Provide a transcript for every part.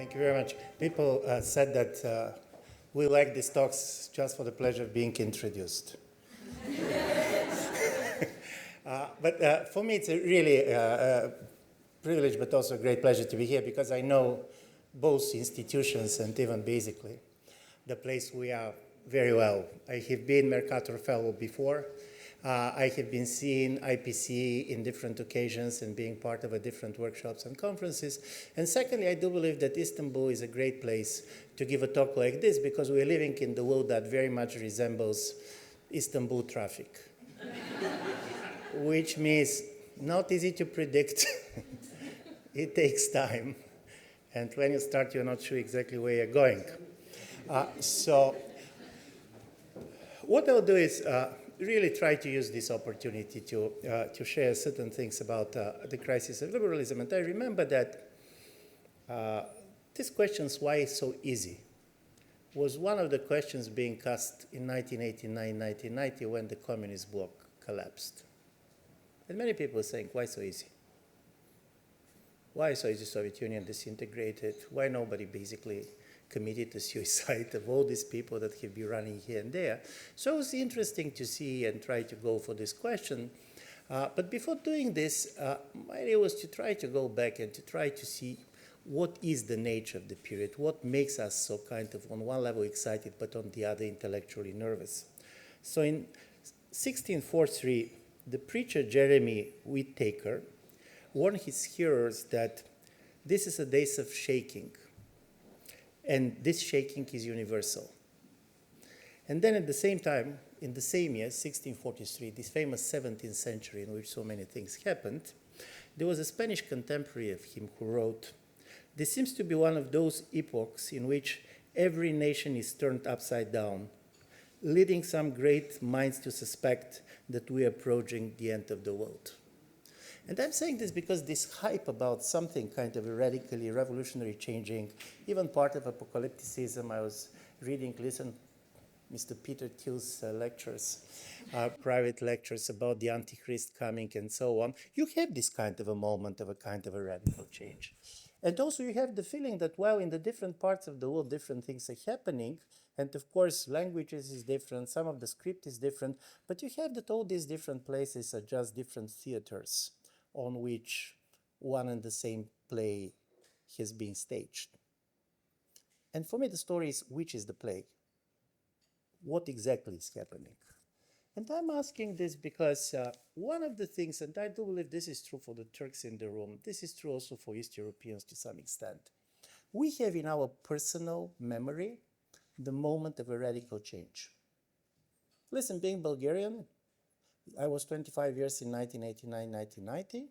Thank you very much. People said that we like these talks just for the pleasure of being introduced. But for me, it's a really privilege, but also a great pleasure to be here because I know both institutions and even basically the place we are very well. I have been Mercator Fellow before. I have been seeing IPC in different occasions and being part of different workshops and conferences. And secondly, I do believe that Istanbul is a great place to give a talk like this because we're living in the world that very much resembles Istanbul traffic, which means not easy to predict. It takes time. And when you start, you're not sure exactly where you're going. So what I'll do is really try to use this opportunity to share certain things about the crisis of liberalism. And I remember that this question, why it's so easy, was one of the questions being cast in 1989, 1990 when the communist bloc collapsed. And many people are saying, why so easy? Why so easy Soviet Union disintegrated? Why nobody basically committed to suicide of all these people that have been running here and there? So it was interesting to see and try to go for this question. But before doing this, my idea was to try to go back and to try to see what is the nature of the period, what makes us so kind of on one level excited, but on the other intellectually nervous. So in 1643, the preacher Jeremy Whittaker warned his hearers that this is a days of shaking, and this shaking is universal. And then at the same time, in the same year, 1643, this famous 17th century in which so many things happened, there was a Spanish contemporary of him who wrote, "This seems to be one of those epochs in which every nation is turned upside down, leading some great minds to suspect that we are approaching the end of the world." And I'm saying this because this hype about something kind of radically revolutionary changing, even part of apocalypticism, I was reading, Mr. Peter Thiel's lectures, private lectures about the Antichrist coming and so on. You have this kind of a moment of a kind of a radical change. And also you have the feeling that, well, in the different parts of the world, different things are happening. And of course, languages is different, some of the script is different, but you have that all these different places are just different theaters on which one and the same play has been staged. And for me, the story is, which is the play? What exactly is happening? And I'm asking this because one of the things, and I do believe this is true for the Turks in the room, this is true also for East Europeans to some extent. We have in our personal memory the moment of a radical change. Listen, being Bulgarian, I was 25 years in 1989, 1990.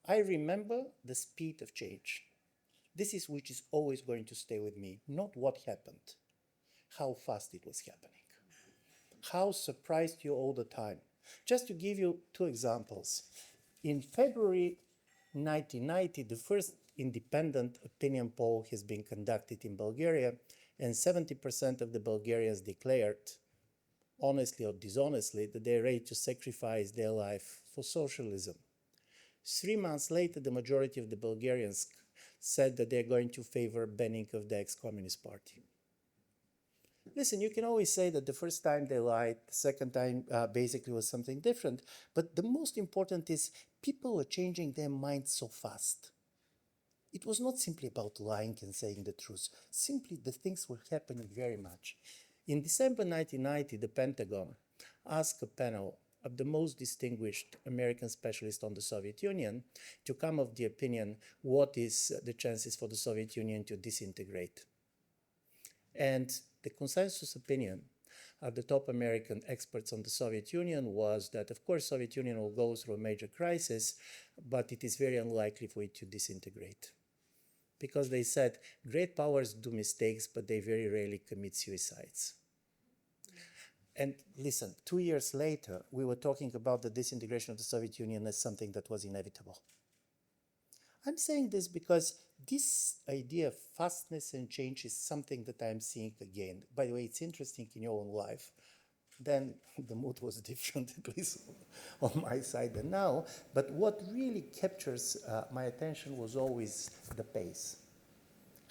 I remember the speed of change. This is which is always going to stay with me, not what happened, how fast it was happening, how surprised you all the time. Just to give you two examples. In February 1990, the first independent opinion poll has been conducted in Bulgaria, and 70% of the Bulgarians declared, honestly or dishonestly, that they're ready to sacrifice their life for socialism. 3 months later, the majority of the Bulgarians said that they're going to favor banning of the ex-Communist Party. Listen, you can always say that the first time they lied, the second time basically was something different, but the most important is people are changing their minds so fast. It was not simply about lying and saying the truth. Simply the things were happening very much. In December 1990, the Pentagon asked a panel of the most distinguished American specialists on the Soviet Union to come of the opinion, what is the chances for the Soviet Union to disintegrate? And the consensus opinion of the top American experts on the Soviet Union was that, of course, Soviet Union will go through a major crisis, but it is very unlikely for it to disintegrate. Because they said, great powers do mistakes, but they very rarely commit suicides. And listen, 2 years later, we were talking about the disintegration of the Soviet Union as something that was inevitable. I'm saying this because this idea of fastness and change is something that I'm seeing again. By the way, it's interesting in your own life. Then the mood was different, at least on my side than now. But what really captures my attention was always the pace.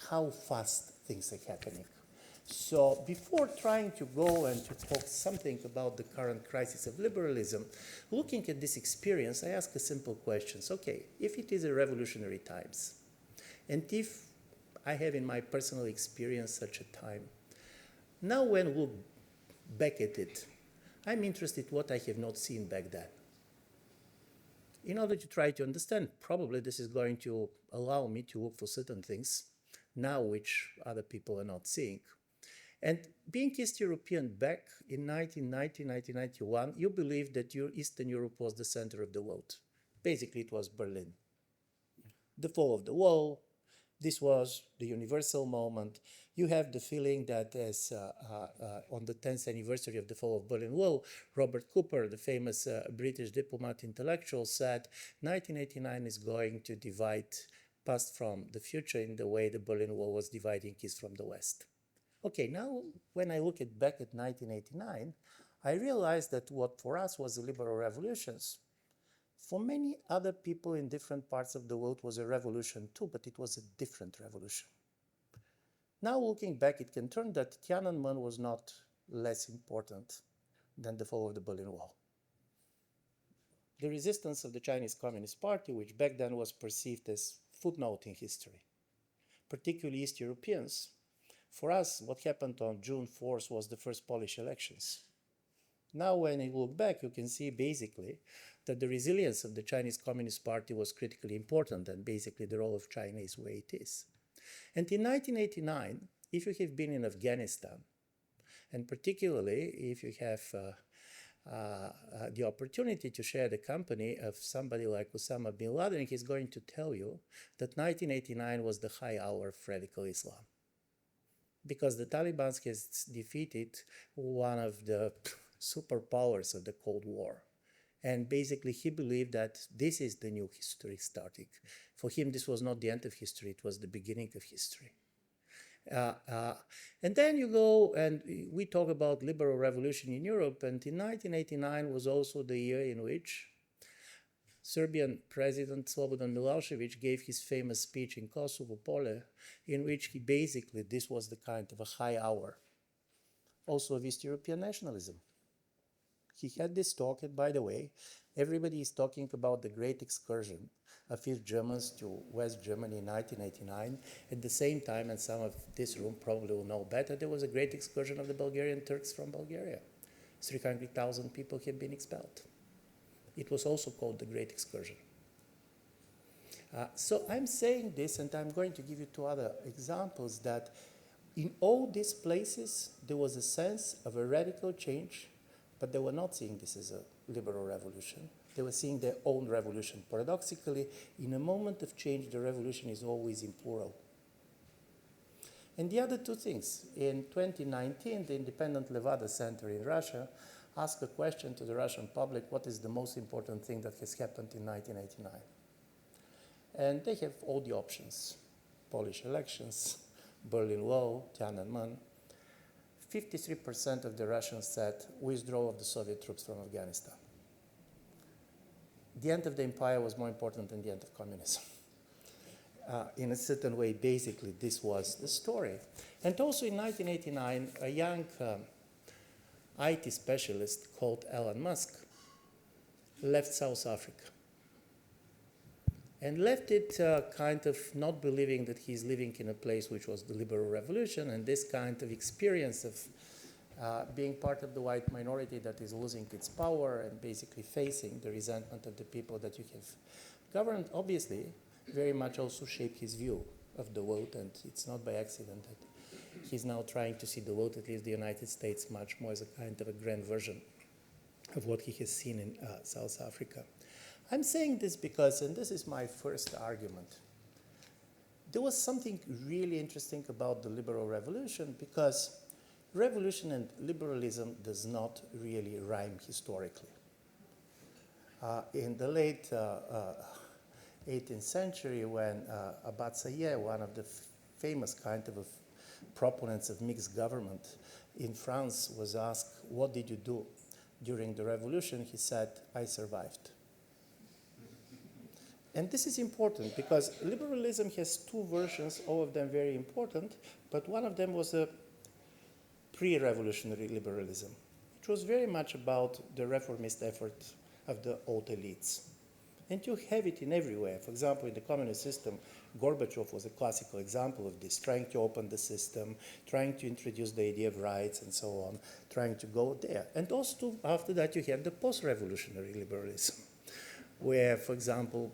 how fast things are happening. So before trying to go and to talk something about the current crisis of liberalism, looking at this experience, I ask a simple question. Okay, if it is a revolutionary times, and if I have in my personal experience such a time, now when I look back at it, I'm interested what I have not seen back then. In order to try to understand, probably this is going to allow me to look for certain things now which other people are not seeing. And being East European back in 1990, 1991, you believed that Eastern Europe was the center of the world. Basically, it was Berlin. The fall of the wall, this was the universal moment. You have the feeling that as on the 10th anniversary of the fall of Berlin Wall, Robert Cooper, the famous British diplomat intellectual, said 1989 is going to divide past from the future in the way the Berlin Wall was dividing East from the West. Okay, now when I look back at 1989, I realized that what for us was the liberal revolutions, for many other people in different parts of the world was a revolution too, but it was a different revolution. Now looking back, it can turn that Tiananmen was not less important than the fall of the Berlin Wall. The resistance of the Chinese Communist Party, which back then was perceived as footnote in history, particularly East Europeans, for us, what happened on June 4th was the first Polish elections. Now, when you look back, you can see basically that the resilience of the Chinese Communist Party was critically important, and basically the role of China is where it is. And in 1989, if you have been in Afghanistan, and particularly if you have the opportunity to share the company of somebody like Osama bin Laden, he's going to tell you that 1989 was the high hour of radical Islam. Because the Taliban has defeated one of the superpowers of the Cold War. And basically he believed that this is the new history starting. For him, this was not the end of history, it was the beginning of history. And then you go and we talk about liberal revolution in Europe, and in 1989 was also the year in which Serbian President Slobodan Milosevic gave his famous speech in Kosovo Pole, in which he basically, this was the kind of a high hour, also of East European nationalism. He had this talk, and by the way, everybody is talking about the great excursion of East Germans to West Germany in 1989. At the same time, and some of this room probably will know better, there was a great excursion of the Bulgarian Turks from Bulgaria. 300,000 people have been expelled. It was also called the Great Excursion. So I'm saying this, and I'm going to give you two other examples, that in all these places, there was a sense of a radical change, but they were not seeing this as a liberal revolution. They were seeing their own revolution. Paradoxically, in a moment of change, the revolution is always in plural. And the other two things, in 2019, the Independent Levada Center in Russia asked a question to the Russian public, what is the most important thing that has happened in 1989? And they have all the options: Polish elections, Berlin Wall, Tiananmen. 53% of the Russians said withdrawal of the Soviet troops from Afghanistan. The end of the empire was more important than the end of communism. In a certain way, basically, this was the story. And also in 1989, a young IT specialist called Elon Musk left South Africa and left it kind of not believing that he's living in a place which was the liberal revolution, and this kind of experience of being part of the white minority that is losing its power and basically facing the resentment of the people that you have governed, obviously very much also shaped his view of the world, and it's not by accident that he's now trying to see the world, at least the United States, much more as a kind of a grand version of what he has seen in South Africa. I'm saying this because, and this is my first argument, there was something really interesting about the liberal revolution, because revolution and liberalism does not really rhyme historically. In the late 18th century, when Abad Sayeh, one of the famous kind of proponents of mixed government in France, was asked, what did you do during the revolution? He said, I survived. And this is important because liberalism has two versions, all of them very important, but one of them was a pre-revolutionary liberalism. It was very much about the reformist effort of the old elites. And you have it in everywhere. For example, in the communist system, Gorbachev was a classical example of this, trying to open the system, trying to introduce the idea of rights and so on, trying to go there. And also, after that, you had the post-revolutionary liberalism, where, for example,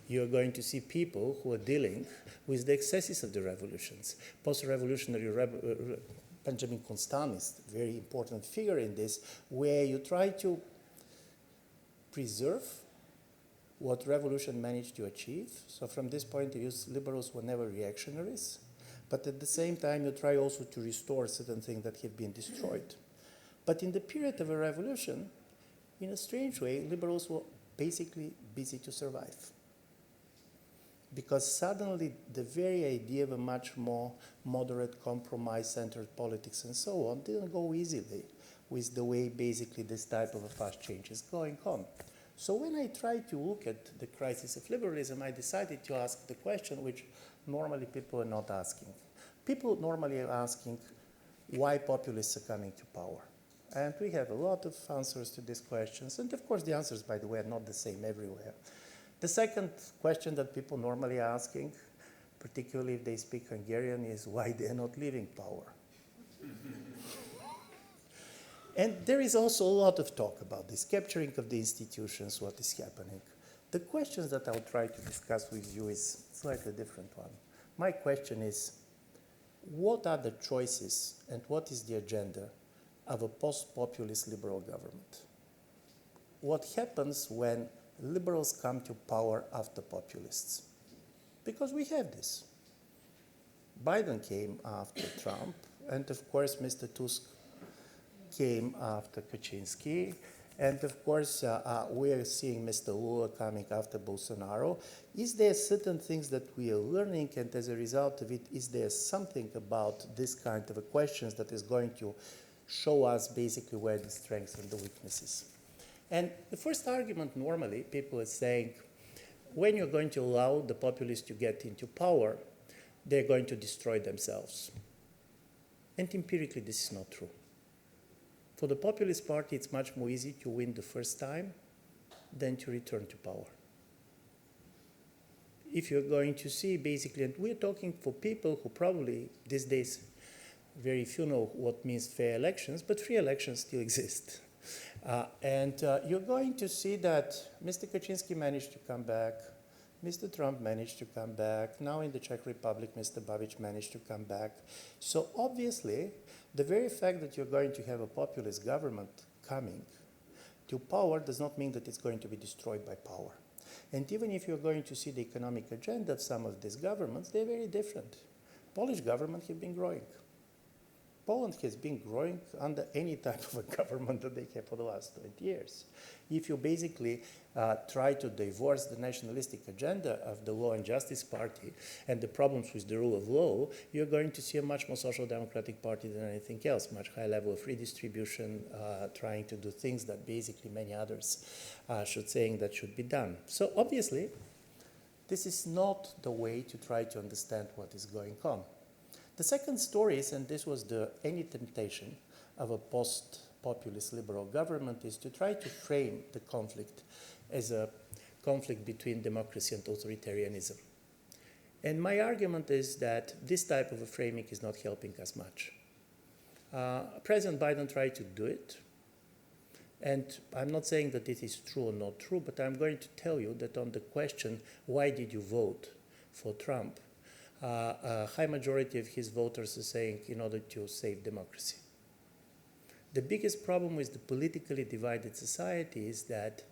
you're going to see people who are dealing with the excesses of the revolutions. Post-revolutionary Benjamin Constant is a very important figure in this, where you try to preserve what revolution managed to achieve. So from this point of view, liberals were never reactionaries, but at the same time, you try also to restore certain things that have been destroyed. But in the period of a revolution, in a strange way, liberals were basically busy to survive. Because suddenly the very idea of a much more moderate, compromise-centered politics and so on didn't go easily with the way basically this type of a fast change is going on. So when I tried to look at the crisis of liberalism, I decided to ask the question which normally people are not asking. People normally are asking why populists are coming to power. And we have a lot of answers to these questions. And of course, the answers, by the way, are not the same everywhere. The second question that people normally are asking, particularly if they speak Hungarian, is why they are not leaving power. And there is also a lot of talk about this, capturing of the institutions, what is happening. The questions that I'll try to discuss with you is a slightly different one. My question is, what are the choices and what is the agenda of a post-populist liberal government? What happens when liberals come to power after populists? Because we have this. Biden came after Trump, and of course Mr. Tusk came after Kaczynski, and of course we are seeing Mr. Lula coming after Bolsonaro. Is there certain things that we are learning, and as a result of it, is there something about this kind of a questions that is going to show us basically where the strengths and the weaknesses? And the first argument, normally, people are saying, when you're going to allow the populists to get into power, they're going to destroy themselves. And empirically, this is not true. For the populist party, it's much more easy to win the first time than to return to power. If you're going to see, basically, and we're talking for people who probably these days, very few know what means fair elections, but free elections still exist. You're going to see that Mr. Kaczynski managed to come back, Mr. Trump managed to come back, now in the Czech Republic, Mr. Babiš managed to come back. So obviously, the very fact that you're going to have a populist government coming to power does not mean that it's going to be destroyed by power. And even if you're going to see the economic agenda of some of these governments, they're very different. Polish government have been growing. Poland has been growing under any type of a government that they have for the last 20 years. If you basically try to divorce the nationalistic agenda of the Law and Justice Party and the problems with the rule of law, you're going to see a much more social democratic party than anything else, much higher level of redistribution, trying to do things that basically many others should saying that should be done. So obviously, this is not the way to try to understand what is going on. The second story is, and this was any temptation of a post-populist liberal government, is to try to frame the conflict as a conflict between democracy and authoritarianism. And my argument is that this type of a framing is not helping us much. President Biden tried to do it, and I'm not saying that it is true or not true, but I'm going to tell you that on the question, why did you vote for Trump? A high majority of his voters are saying in order to save democracy. The biggest problem with the politically divided society is that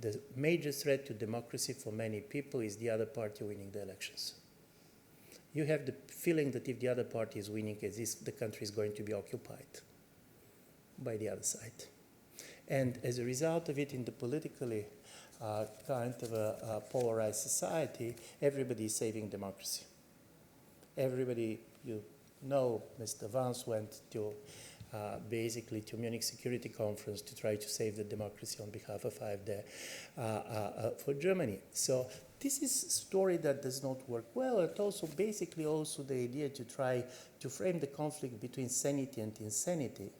the major threat to democracy for many people is the other party winning the elections. You have the feeling that if the other party is winning, the country is going to be occupied by the other side. And as a result of it, in the politically kind of a polarized society, everybody is saving democracy. Everybody, you know, Mr. Vance went to basically to Munich Security Conference to try to save the democracy on behalf of AfD for Germany. So this is a story that does not work well, and also basically also the idea to try to frame the conflict between sanity and insanity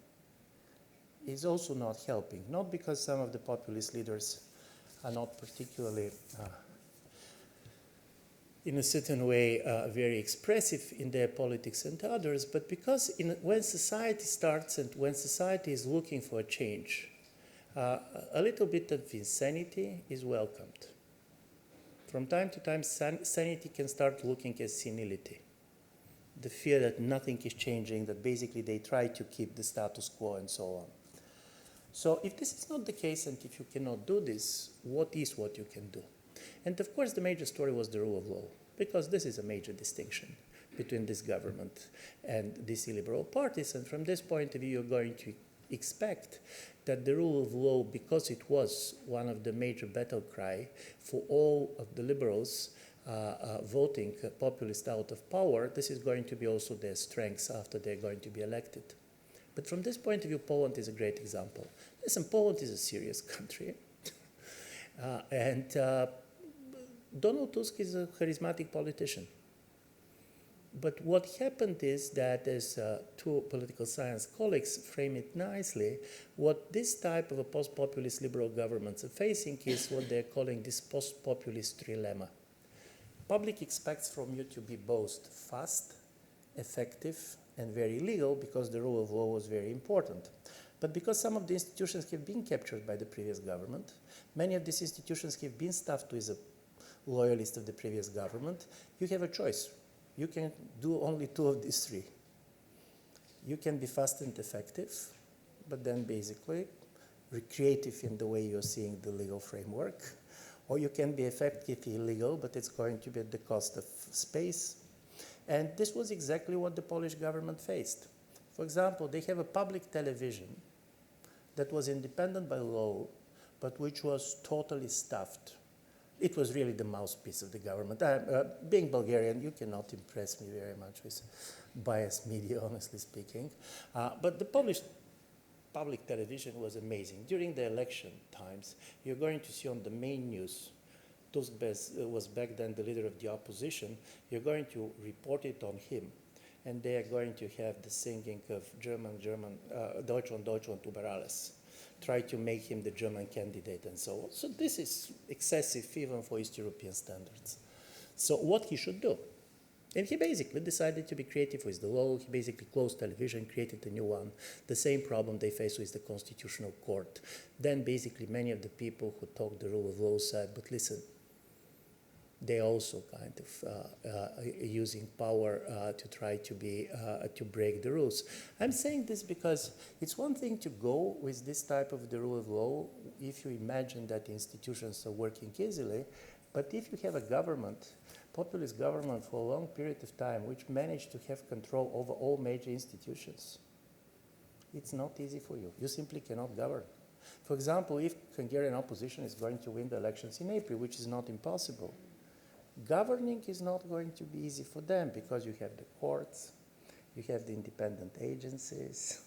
is also not helping, not because some of the populist leaders are not particularly in a certain way very expressive in their politics and others, but because when society starts and when society is looking for a change, a little bit of insanity is welcomed. From time to time, sanity can start looking as senility. The fear that nothing is changing, that basically they try to keep the status quo and so on. So if this is not the case and if you cannot do this, what is what you can do? And of course, the major story was the rule of law, because this is a major distinction between this government and these illiberal parties. And from this point of view, you're going to expect that the rule of law, because it was one of the major battle cry for all of the liberals voting populist out of power, this is going to be also their strengths after they're going to be elected. But from this point of view, Poland is a great example. Listen, Poland is a serious country. Donald Tusk is a charismatic politician. But what happened is that, as two political science colleagues frame it nicely, what this type of a post-populist liberal governments are facing is what they're calling this post-populist trilemma. Public expects from you to be both fast, effective, and very legal, because the rule of law was very important. But because some of the institutions have been captured by the previous government, many of these institutions have been stuffed with a loyalist of the previous government, you have a choice. You can do only two of these three. You can be fast and effective, but then basically creative in the way you're seeing the legal framework, or you can be effectively illegal, but it's going to be at the cost of space. And this was exactly what the Polish government faced. For example, they have a public television that was independent by law, but which was totally stuffed. It was really the mouthpiece of the government. Being Bulgarian, you cannot impress me very much with biased media, honestly speaking. But the Polish public television was amazing. During the election times, you're going to see on the main news, Tusk was back then the leader of the opposition, you're going to report it on him. And they are going to have the singing of German, Deutschland, Deutschland über alles. Try to make him the German candidate and so on. So this is excessive even for East European standards. So what he should do? And he basically decided to be creative with the law. He basically closed television, created a new one. The same problem they face with the Constitutional Court. Then basically many of the people who talked the rule of law said, but listen, they also kind of using power to try to to break the rules. I'm saying this because it's one thing to go with this type of the rule of law if you imagine that institutions are working easily, but if you have a government, populist government for a long period of time, which managed to have control over all major institutions, it's not easy for you. You simply cannot govern. For example, if Hungarian opposition is going to win the elections in April, which is not impossible, governing is not going to be easy for them because you have the courts, you have the independent agencies,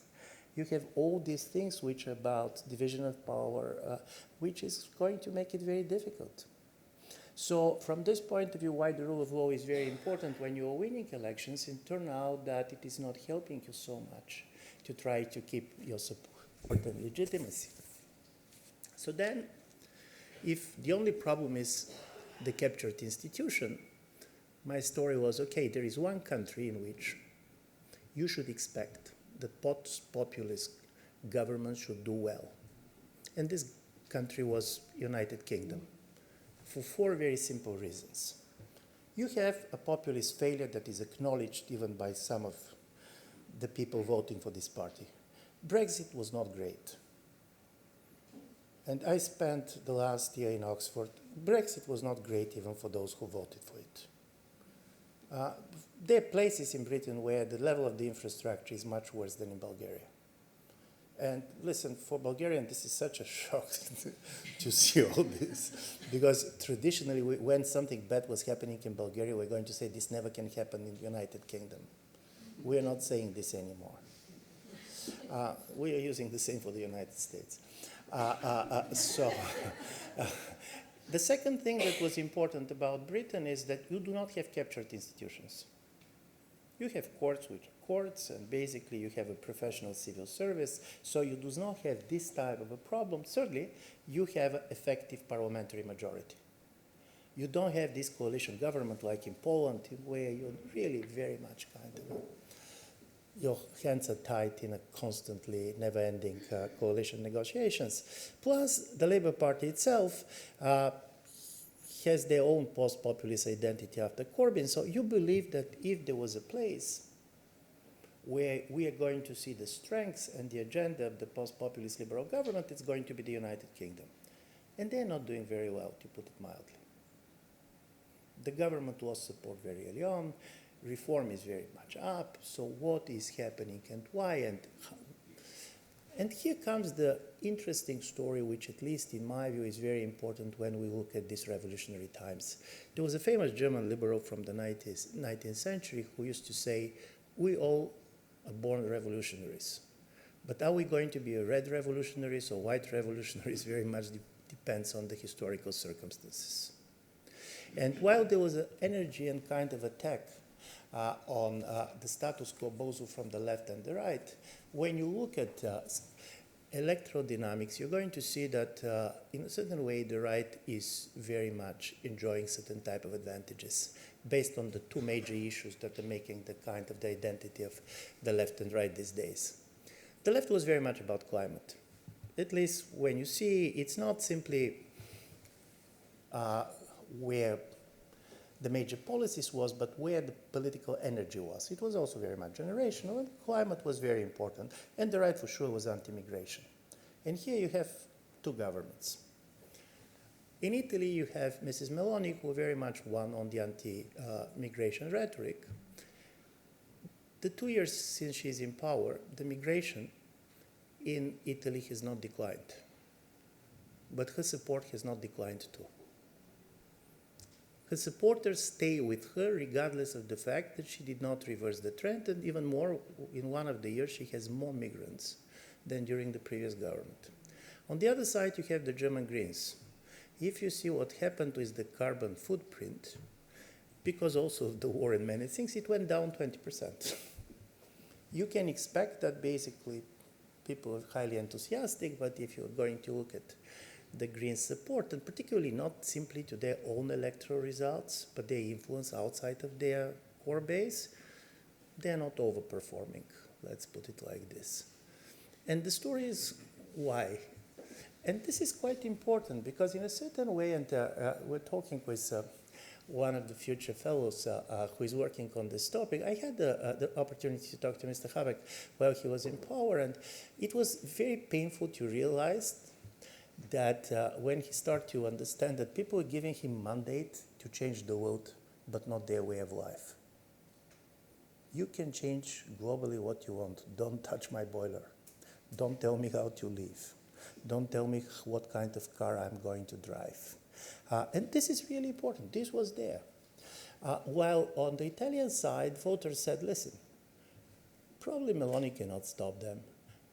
you have all these things which are about division of power, which is going to make it very difficult. So from this point of view, why the rule of law is very important when you are winning elections, it turns out that it is not helping you so much to try to keep your support and legitimacy. So then, if the only problem is the captured institution, my story was, okay, there is one country in which you should expect that post-populist government should do well. And this country was United Kingdom, for four very simple reasons. You have a populist failure that is acknowledged even by some of the people voting for this party. Brexit was not great. And I spent the last year in Oxford. Brexit was not great even for those who voted for it. There are places in Britain where the level of the infrastructure is much worse than in Bulgaria. And listen, for Bulgarians, this is such a shock to see all this. Because traditionally, when something bad was happening in Bulgaria, we're going to say this never can happen in the United Kingdom. We're not saying this anymore. We are using the same for the United States. So the second thing that was important about Britain is that you do not have captured institutions. You have courts, which are courts, and basically you have a professional civil service, so you do not have this type of a problem. Thirdly, you have an effective parliamentary majority. You don't have this coalition government like in Poland, where you're really very much kind of, your hands are tied in a constantly never-ending coalition negotiations. Plus, the Labour Party itself has their own post-populist identity after Corbyn. So you believe that if there was a place where we are going to see the strengths and the agenda of the post-populist liberal government, it's going to be the United Kingdom. And they're not doing very well, to put it mildly. The government lost support very early on. Reform is very much up. So what is happening and why and how? And here comes the interesting story, which at least in my view is very important when we look at these revolutionary times. There was a famous German liberal from the 19th century who used to say, we all are born revolutionaries. But are we going to be a red revolutionaries or white revolutionaries? Very much depends on the historical circumstances. And while there was an energy and kind of attack on the status quo, both from the left and the right, when you look at electrodynamics, you're going to see that in a certain way the right is very much enjoying certain type of advantages based on the two major issues that are making the kind of the identity of the left and right these days. The left was very much about climate. At least when you see, it's not simply where the major policies was, but where the political energy was. It was also very much generational, and climate was very important. And the right, for sure, was anti-migration. And here you have two governments. In Italy, you have Mrs. Meloni, who very much won on the anti-migration rhetoric. The 2 years since she's in power, the migration in Italy has not declined. But her support has not declined too. Her supporters stay with her regardless of the fact that she did not reverse the trend, and even more, in one of the years she has more migrants than during the previous government. On the other side, you have the German Greens. If you see what happened with the carbon footprint, because also of the war and many things, it went down 20%. You can expect that basically people are highly enthusiastic, but if you're going to look at the Greens' support, and particularly not simply to their own electoral results, but their influence outside of their core base, they're not overperforming, let's put it like this. And the story is why. And this is quite important because in a certain way, and we're talking with one of the future fellows who is working on this topic, I had the opportunity to talk to Mr. Habeck while he was in power, and it was very painful to realize that when he started to understand that people were giving him mandate to change the world, but not their way of life. You can change globally what you want. Don't touch my boiler. Don't tell me how to live. Don't tell me what kind of car I'm going to drive. And this is really important. This was there. While on the Italian side, voters said, listen, probably Meloni cannot stop them.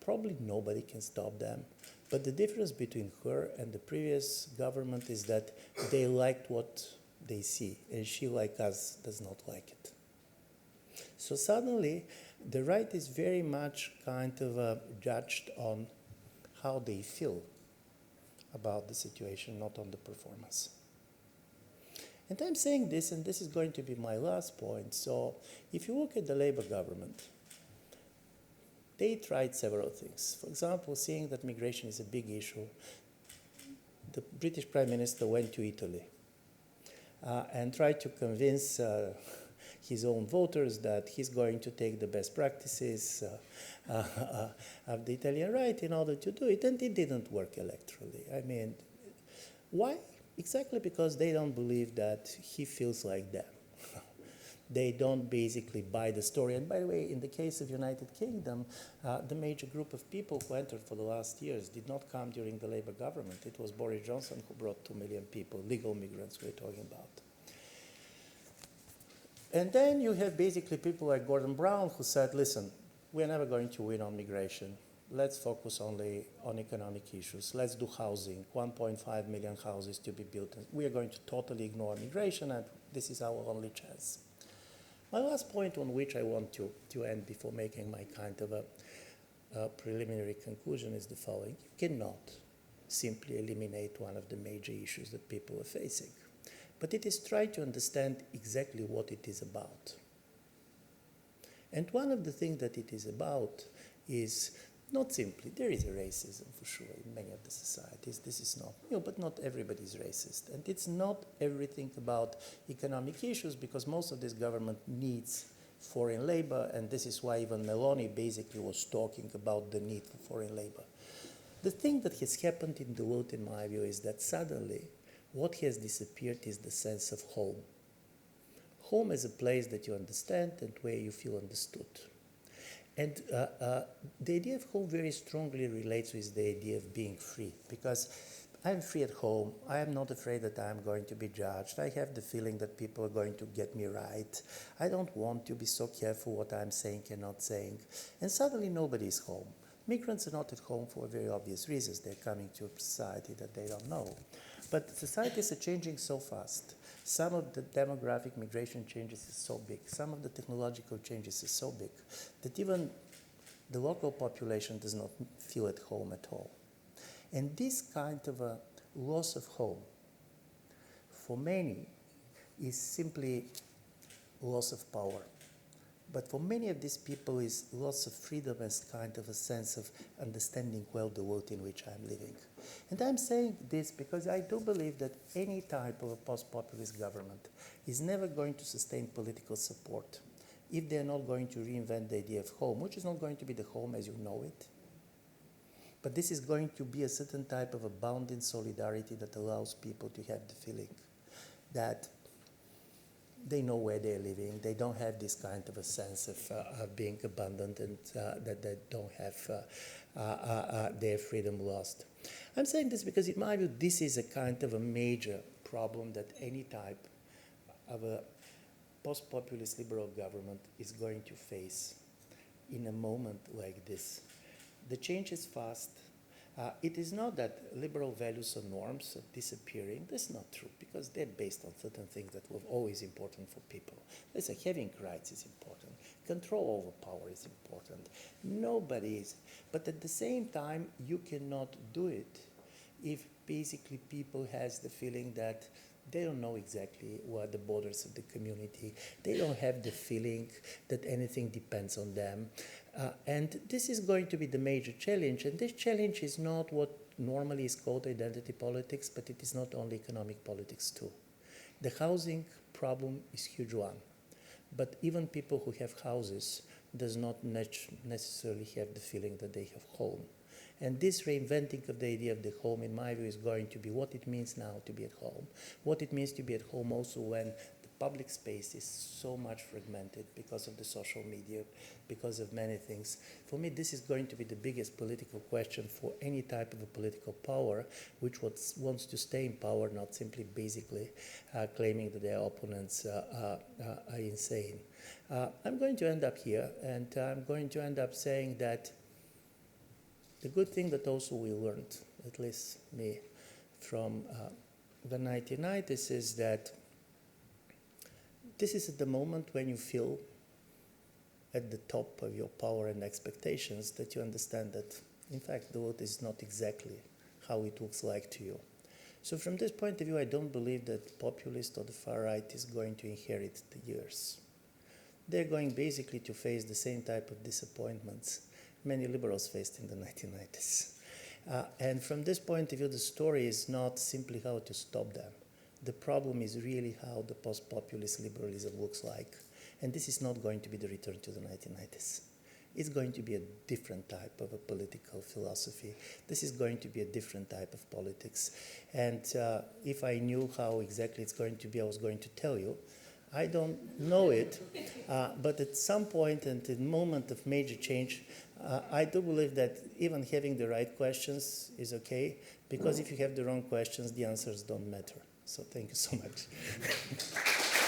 Probably nobody can stop them. But the difference between her and the previous government is that they liked what they see, and she, like us, does not like it. So suddenly, the right is very much kind of judged on how they feel about the situation, not on the performance. And I'm saying this, and this is going to be my last point. So if you look at the Labour government, they tried several things. For example, seeing that migration is a big issue, the British Prime Minister went to Italy and tried to convince his own voters that he's going to take the best practices of the Italian right in order to do it, and it didn't work electorally. I mean, why? Exactly because they don't believe that he feels like them. They don't basically buy the story. And by the way, in the case of United Kingdom, the major group of people who entered for the last years did not come during the Labour government. It was Boris Johnson who brought 2 million people, legal migrants we're talking about. And then you have basically people like Gordon Brown who said, listen, we're never going to win on migration. Let's focus only on economic issues. Let's do housing, 1.5 million houses to be built. We are going to totally ignore migration, and this is our only chance. My last point on which I want to end before making my kind of a preliminary conclusion is the following. You cannot simply eliminate one of the major issues that people are facing, but it is try to understand exactly what it is about. And one of the things that it is about is not simply, there is a racism for sure in many of the societies. This is not new, but not everybody is racist. And it's not everything about economic issues, because most of this government needs foreign labor, and this is why even Meloni basically was talking about the need for foreign labor. The thing that has happened in the world, in my view, is that suddenly what has disappeared is the sense of home. Home is a place that you understand and where you feel understood. And the idea of home very strongly relates with the idea of being free, because I'm free at home. I am not afraid that I'm going to be judged. I have the feeling that people are going to get me right. I don't want to be so careful what I'm saying and not saying. And suddenly nobody is home. Migrants are not at home for very obvious reasons. They're coming to a society that they don't know. But societies are changing so fast. Some of the demographic migration changes is so big. Some of the technological changes is so big that even the local population does not feel at home at all. And this kind of a loss of home, for many, is simply loss of power. But for many of these people is loss of freedom as kind of a sense of understanding well the world in which I'm living. And I'm saying this because I do believe that any type of a post-populist government is never going to sustain political support if they're not going to reinvent the idea of home, which is not going to be the home as you know it. But this is going to be a certain type of a bound in solidarity that allows people to have the feeling that they know where they're living. They don't have this kind of a sense of being abandoned and that they don't have their freedom lost. I'm saying this because in my view, this is a kind of a major problem that any type of a post-populist liberal government is going to face in a moment like this. The change is fast. It is not that liberal values or norms are disappearing. That's not true, because they're based on certain things that were always important for people. Let's say having rights is important. Control over power is important. Nobody is. But at the same time, you cannot do it if basically people has the feeling that they don't know exactly what are the borders of the community. They don't have the feeling that anything depends on them. And this is going to be the major challenge. And this challenge is not what normally is called identity politics, but it is not only economic politics too. The housing problem is a huge one. But even people who have houses does not necessarily have the feeling that they have home. And this reinventing of the idea of the home, in my view, is going to be what it means now to be at home, what it means to be at home also when the public space is so much fragmented because of the social media, because of many things. For me, this is going to be the biggest political question for any type of a political power which wants to stay in power, not simply basically claiming that their opponents are insane. I'm going to end up here, and I'm going to end up saying that the good thing that also we learned, at least me, from the 1990s is that this is at the moment when you feel at the top of your power and expectations that you understand that, in fact, the world is not exactly how it looks like to you. So from this point of view, I don't believe that populist or the far right is going to inherit the years. They're going basically to face the same type of disappointments many liberals faced in the 1990s. And from this point of view, the story is not simply how to stop them. The problem is really how the post-populist liberalism looks like. And this is not going to be the return to the 1990s. It's going to be a different type of a political philosophy. This is going to be a different type of politics. And if I knew how exactly it's going to be, I was going to tell you. I don't know it, but at some point and in the moment of major change, I do believe that even having the right questions is okay, because if you have the wrong questions, the answers don't matter. So thank you so much.